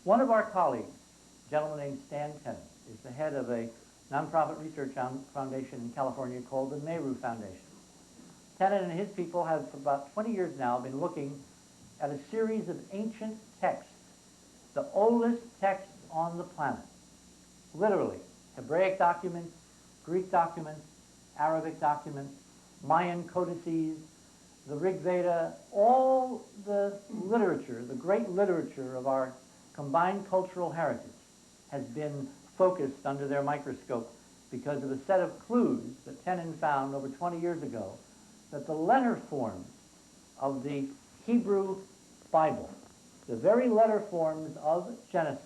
One of our colleagues, a gentleman named Stan Tennant, is the head of a nonprofit research foundation in California called the Nehru Foundation. Tennant and his people have, for about 20 years now, been looking at a series of ancient texts, the oldest texts on the planet. Literally, Hebraic documents, Greek documents, Arabic documents, Mayan codices, the Rig Veda, all the literature, the great literature of our combined cultural heritage has been focused under their microscope because of a set of clues that Tennant found over 20 years ago that the letter forms of the Hebrew Bible, the very letter forms of Genesis,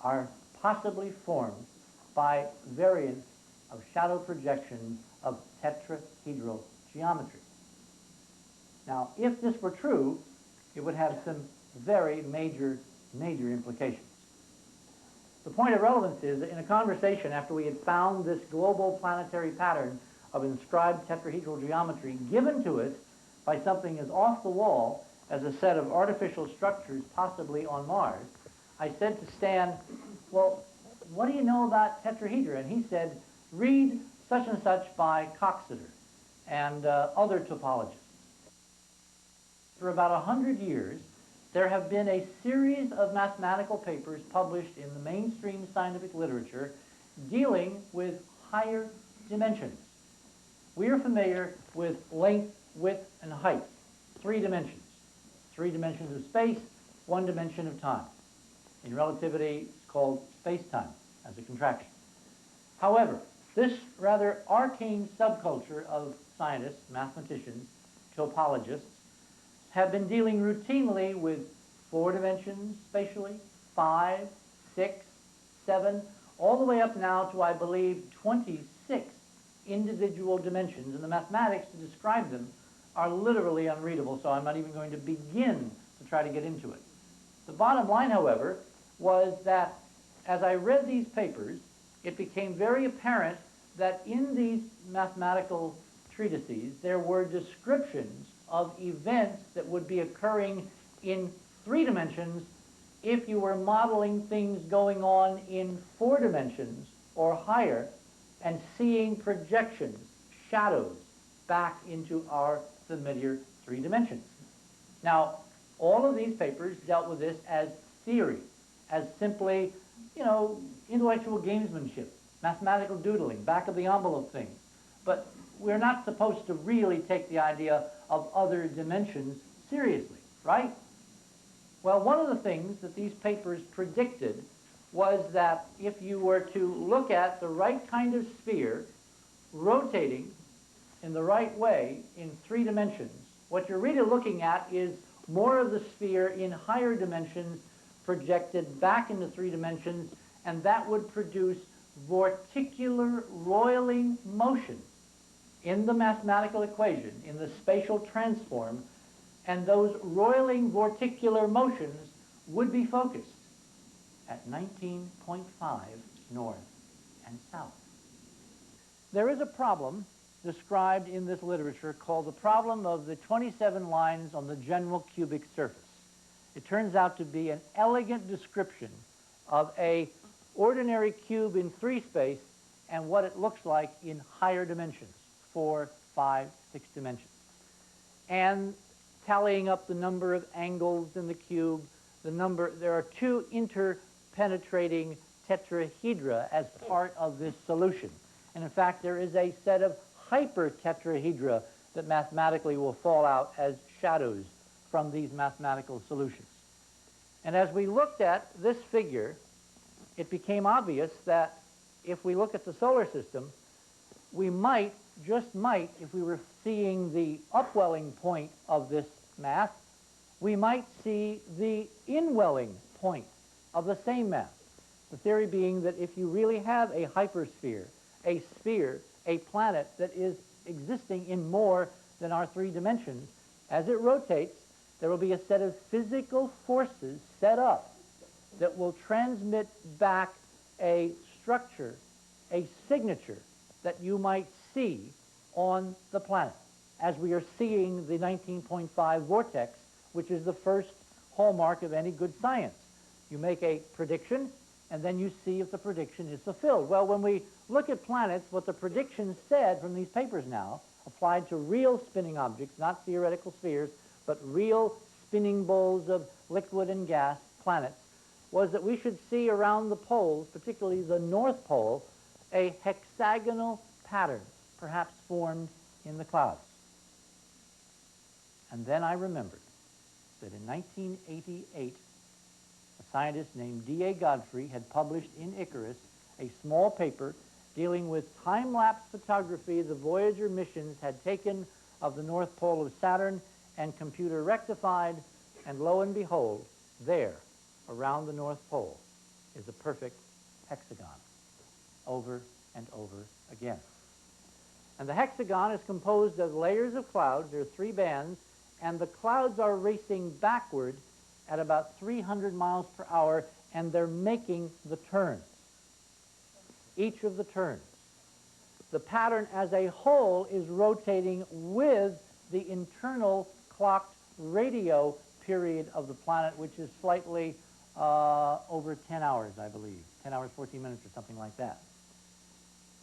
are possibly formed by variants of shadow projections of tetrahedral geometry. Now, if this were true, it would have some very major implications. The point of relevance is that in a conversation after we had found this global planetary pattern of inscribed tetrahedral geometry given to us by something as off the wall as a set of artificial structures possibly on Mars, I said to Stan, well, what do you know about tetrahedra? And he said, read such and such by Coxeter and other topologists. For about 100 years, there have been a series of mathematical papers published in the mainstream scientific literature dealing with higher dimensions. We are familiar with length, width, and height, 3 dimensions. 3 dimensions of space, 1 dimension of time. In relativity, it's called space-time as a contraction. However, this rather arcane subculture of scientists, mathematicians, topologists, have been dealing routinely with 4 dimensions spatially, 5, 6, 7, all the way up now to, I believe, 26 individual dimensions. And the mathematics to describe them are literally unreadable, so I'm not even going to begin to try to get into it. The bottom line, however, was that as I read these papers, it became very apparent that in these mathematical treatises there were descriptions of events that would be occurring in 3 dimensions if you were modeling things going on in 4 dimensions or higher and seeing projections, shadows, back into our familiar 3 dimensions. Now, all of these papers dealt with this as theory, as simply, intellectual gamesmanship, mathematical doodling, back of the envelope things. But we're not supposed to really take the idea of other dimensions seriously, right? Well, one of the things that these papers predicted was that if you were to look at the right kind of sphere rotating in the right way in 3 dimensions, what you're really looking at is more of the sphere in higher dimensions projected back into 3 dimensions, and that would produce vorticular roiling motion in the mathematical equation, in the spatial transform, and those roiling vorticular motions would be focused at 19.5 north and south. There is a problem described in this literature called the problem of the 27 lines on the general cubic surface. It turns out to be an elegant description of an ordinary cube in 3 space and what it looks like in higher dimensions, 4, 5, 6 dimensions. And tallying up the number of angles in the cube, there are 2 interpenetrating tetrahedra as part of this solution. And in fact, there is a set of hypertetrahedra that mathematically will fall out as shadows from these mathematical solutions. And as we looked at this figure, it became obvious that if we look at the solar system, we might, just might, if we were seeing the upwelling point of this mass, we might see the inwelling point of the same mass. The theory being that if you really have a hypersphere, a sphere, a planet that is existing in more than our 3 dimensions, as it rotates, there will be a set of physical forces set up that will transmit back a structure, a signature that you might see on the planet, as we are seeing the 19.5 vortex, which is the first hallmark of any good science. You make a prediction, and then you see if the prediction is fulfilled. Well, when we look at planets, what the predictions said from these papers now, applied to real spinning objects, not theoretical spheres, but real spinning bowls of liquid and gas planets, was that we should see around the poles, particularly the North Pole, a hexagonal pattern, perhaps formed in the clouds. And then I remembered that in 1988, a scientist named D.A. Godfrey had published in Icarus a small paper dealing with time-lapse photography the Voyager missions had taken of the North Pole of Saturn and computer rectified, and lo and behold, there, around the North Pole, is a perfect hexagon, over and over again. And the hexagon is composed of layers of clouds. There are 3 bands, and the clouds are racing backward at about 300 miles per hour, and they're making the turns, each of the turns. The pattern as a whole is rotating with the internal clocked radio period of the planet, which is slightly over 10 hours, I believe, 10 hours, 14 minutes or something like that.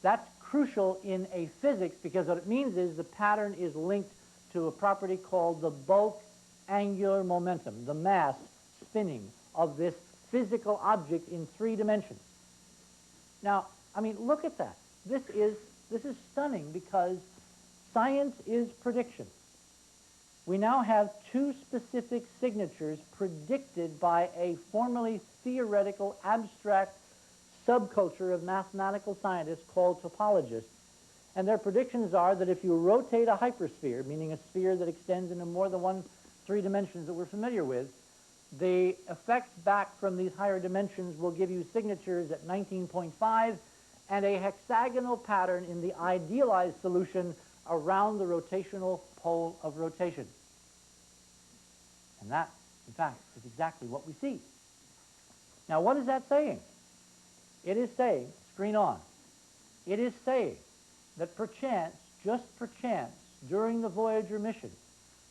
That's crucial in a physics, because what it means is the pattern is linked to a property called the bulk angular momentum, the mass spinning of this physical object in 3 dimensions. Now, I mean, look at that. This is stunning, because science is prediction. We now have 2 specific signatures predicted by a formerly theoretical, abstract subculture of mathematical scientists called topologists. And their predictions are that if you rotate a hypersphere, meaning a sphere that extends into more than 3 dimensions that we're familiar with, the effects back from these higher dimensions will give you signatures at 19.5 and a hexagonal pattern in the idealized solution around the rotational pole of rotation. And that, in fact, is exactly what we see. Now, what is that saying? It is saying, screen on, it is saying that perchance, just perchance, during the Voyager mission,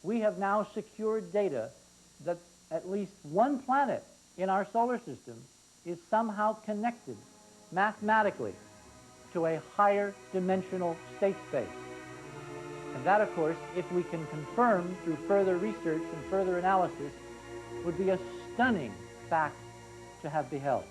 we have now secured data that at least one planet in our solar system is somehow connected mathematically to a higher dimensional state space. And that, of course, if we can confirm through further research and further analysis, would be a stunning fact to have beheld.